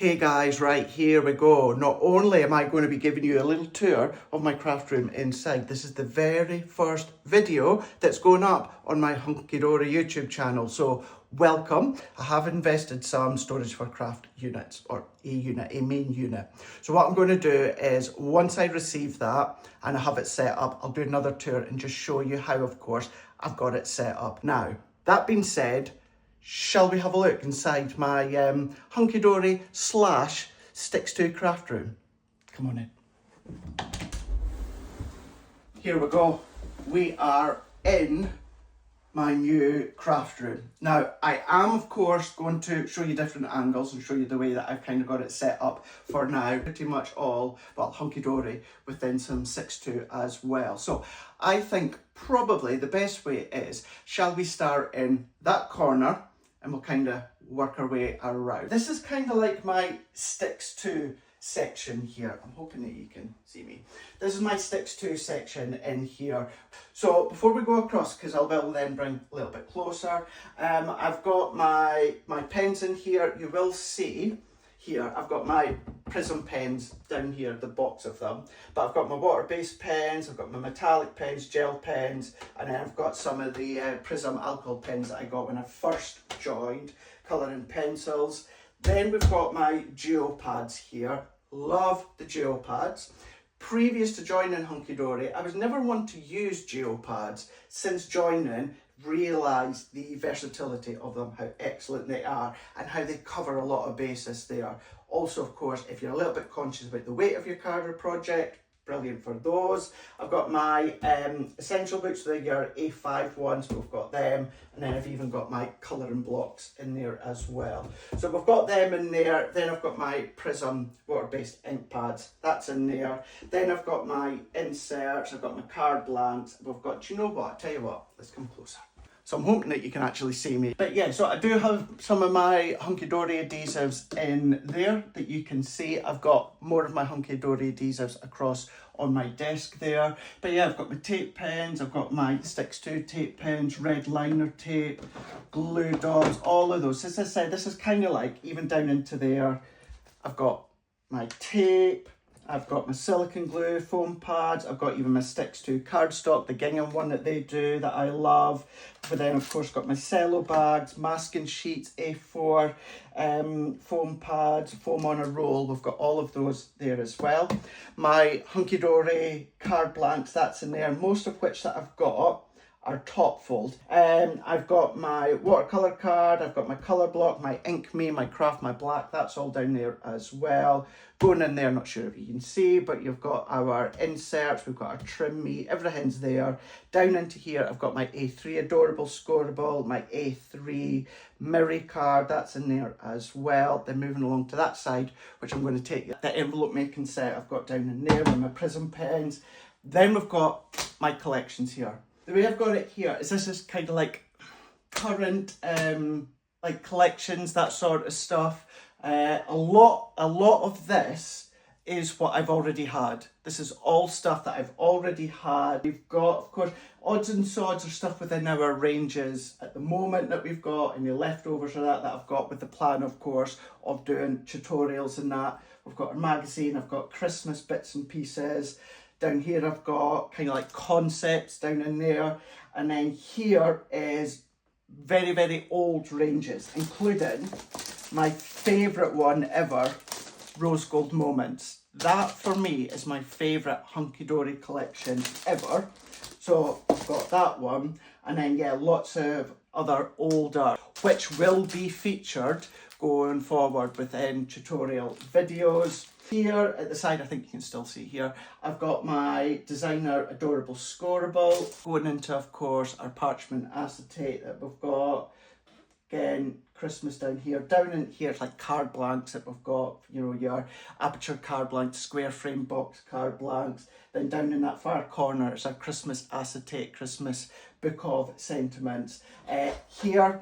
Hey guys, right, here we go. Not only am I going to be giving you a little tour of my craft room inside, this is the very first video that's going up on my Hunkydory YouTube channel. So welcome. I have invested some storage for craft units, or a main unit. So what I'm going to do is once I receive that and I have it set up, I'll do another tour and just show you how, of course, I've got it set up. Now, that being said, shall we have a look inside my Hunkydory / Stix2 craft room? Come on in. Here we go. We are in my new craft room. Now, I am, of course, going to show you different angles and show you the way that I've kind of got it set up for now. Pretty much all, well, Hunkydory within some Stix2 as well. So I think probably the best way is, shall we start in that corner and we'll kind of work our way around. This is kind of like my Stix2 section here. I'm hoping that you can see me. This is my Stix2 section in here. So before we go across, because I will then bring a little bit closer, I've got my pens in here. You will see here, I've got my prism pens down here, the box of them. But I've got my water-based pens, I've got my metallic pens, gel pens, and then I've got some of the prism alcohol pens that I got when I first joined, colouring pencils. Then we've got my geopads here. Love the geopads. Previous to joining Hunkydory, I was never one to use geopads. Since joining, realised the versatility of them, how excellent they are and how they cover a lot of bases there. Also, of course, if you're a little bit conscious about the weight of your card or project, brilliant for those. I've got my essential books, they're your A5 ones, we've got them, and then I've even got my colouring blocks in there as well. So we've got them in there. Then I've got my prism water-based ink pads, that's in there. Then I've got my inserts, I've got my card blanks, we've got, do you know what, I'll tell you what, let's come closer. So I'm hoping that you can actually see me. But yeah, so I do have some of my Hunkydory adhesives in there that you can see. I've got more of my Hunkydory adhesives across on my desk there. But yeah, I've got my tape pens, I've got my Stix2 tape pens, red liner tape, glue dots, all of those. As I said, this is kind of like, even down into there, I've got my tape, I've got my silicone glue, foam pads, I've got even my Stix2 cardstock, the gingham one that they do that I love. But then of course got my cello bags, masking sheets, A4, foam pads, foam on a roll. We've got all of those there as well. My Hunkydory card blanks, that's in there, most of which that I've got are top fold. I've got my watercolour card, I've got my colour block, my ink me, my craft, my black, that's all down there as well. Going in there, not sure if you can see, but you've got our inserts, we've got our trim me, everything's there. Down into here, I've got my A3 adorable Scorable, my A3 Mirri card, that's in there as well. Then moving along to that side, which I'm going to take the envelope making set I've got down in there with my prism pens. Then we've got my collections here. The way I've got it here is this is kind of like current like collections, that sort of stuff. A lot of this is what I've already had. This is all stuff that I've already had. We've got, of course, odds and sods of stuff within our ranges at the moment that we've got, and the leftovers of that I've got with the plan, of course, of doing tutorials and that. We've got a magazine, I've got Christmas bits and pieces. Down here I've got kind of like concepts down in there, and then here is very, very old ranges, including my favourite one ever, Rose Gold Moments. That for me is my favourite Hunkydory collection ever. So I've got that one, and then yeah, lots of other older, which will be featured going forward within tutorial videos. Here at the side, I think you can still see here, I've got my designer adorable Scorable, going into, of course, our parchment acetate that we've got. Again, Christmas down here. Down in here, it's like card blanks that we've got, you know, your aperture card blanks, square frame box card blanks. Then down in that far corner, it's our Christmas acetate, Christmas book of sentiments. Here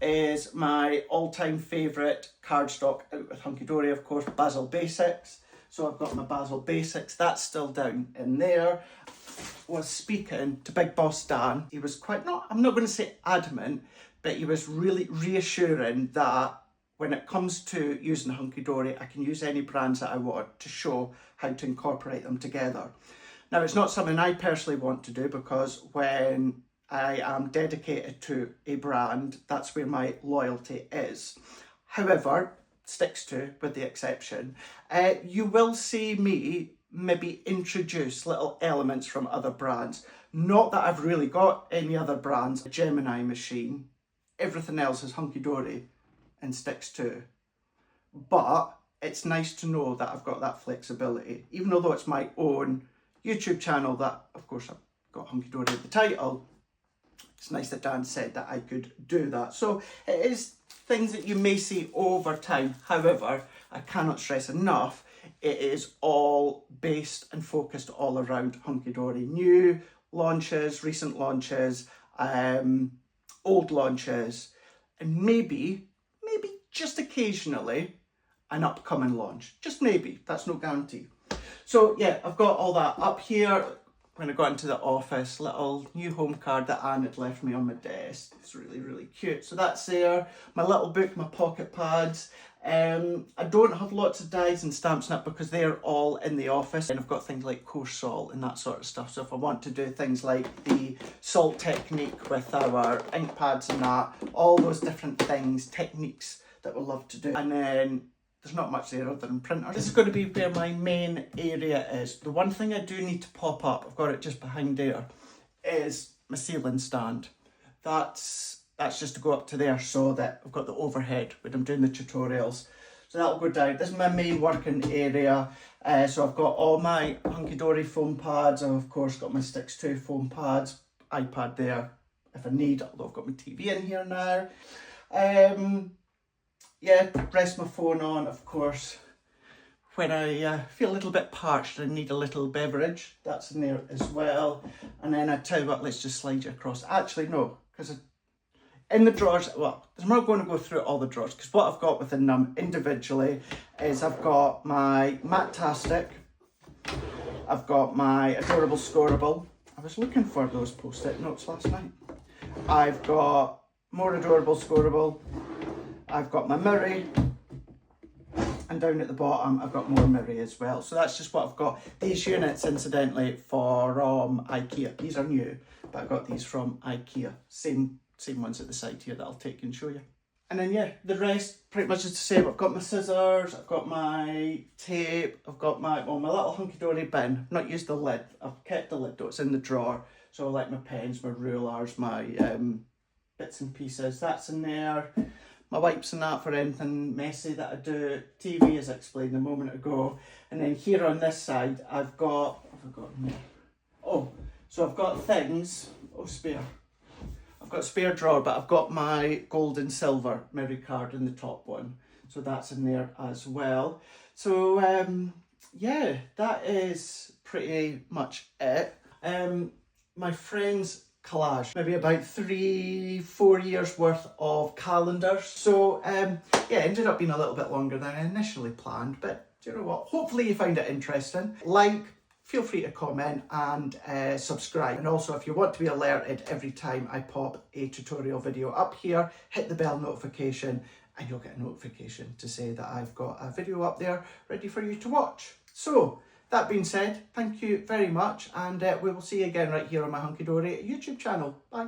is my all-time favourite cardstock out with Hunkydory, of course, Basil Basics. So I've got my Basil Basics, that's still down in there. Was speaking to Big Boss Dan, he was quite, I'm not going to say adamant, but he was really reassuring that when it comes to using Hunkydory, I can use any brands that I want to show how to incorporate them together. Now, it's not something I personally want to do, because when I am dedicated to a brand, that's where my loyalty is. However, Stix2 with the exception, you will see me maybe introduce little elements from other brands. Not that I've really got any other brands. Gemini machine, everything else is Hunkydory and Stix2. But it's nice to know that I've got that flexibility, even though it's my own YouTube channel that, of course, I've got Hunkydory at the title. It's nice that Dan said that I could do that. So it is things that you may see over time. However, I cannot stress enough, it is all based and focused all around Hunkydory. New launches, recent launches, old launches, and maybe just occasionally an upcoming launch. Just maybe, that's no guarantee. So yeah, I've got all that up here. When I got into the office, little new home card that Anne had left me on my desk. It's really, really cute. So that's there. My little book, my pocket pads. I don't have lots of dies and stamps in it because they're all in the office, and I've got things like coarse salt and that sort of stuff. So if I want to do things like the salt technique with our ink pads and that, all those different things, techniques that we love to do. And then there's not much there other than printers. This is going to be where my main area is. The one thing I do need to pop up, I've got it just behind there, is my ceiling stand. That's just to go up to there so that I've got the overhead when I'm doing the tutorials. So that'll go down. This is my main working area. So I've got all my Hunkydory foam pads. I've of course got my Stix2 foam pads, iPad there if I need, although I've got my TV in here now. Yeah, rest my phone on, of course. When I feel a little bit parched and need a little beverage, that's in there as well. And then I tell you what, let's just slide you across. Actually, no, because in the drawers, well, I'm not going to go through all the drawers, because what I've got within them individually is I've got my Matastic, I've got my adorable Scorable. I was looking for those post-it notes last night. I've got more adorable Scorable. I've got my Mirri, and down at the bottom I've got more Mirri as well. So that's just what I've got. These units, incidentally, from IKEA. These are new, but I got these from IKEA. Same ones at the side here that I'll take and show you. And then yeah, the rest pretty much is the same. I've got my scissors, I've got my tape, I've got my little Hunkydory bin. I've not used the lid. I've kept the lid though, it's in the drawer. So I like my pens, my rulers, my bits and pieces, that's in there. My wipes and that for anything messy that I do. TV, as I explained a moment ago. And then here on this side, I've got, what have I got in there? Oh, so I've got things, spare. I've got a spare drawer, but I've got my gold and silver Mirri card in the top one. So that's in there as well. So yeah, that is pretty much it. My friend's collage, maybe about 3-4 years worth of calendars. So yeah, it ended up being a little bit longer than I initially planned, but do you know what, hopefully you find it interesting. Like, feel free to comment and subscribe, and also if you want to be alerted every time I pop a tutorial video up here, hit the bell notification and you'll get a notification to say that I've got a video up there ready for you to watch. So that being said, thank you very much, and we will see you again right here on my Hunkydory YouTube channel. Bye.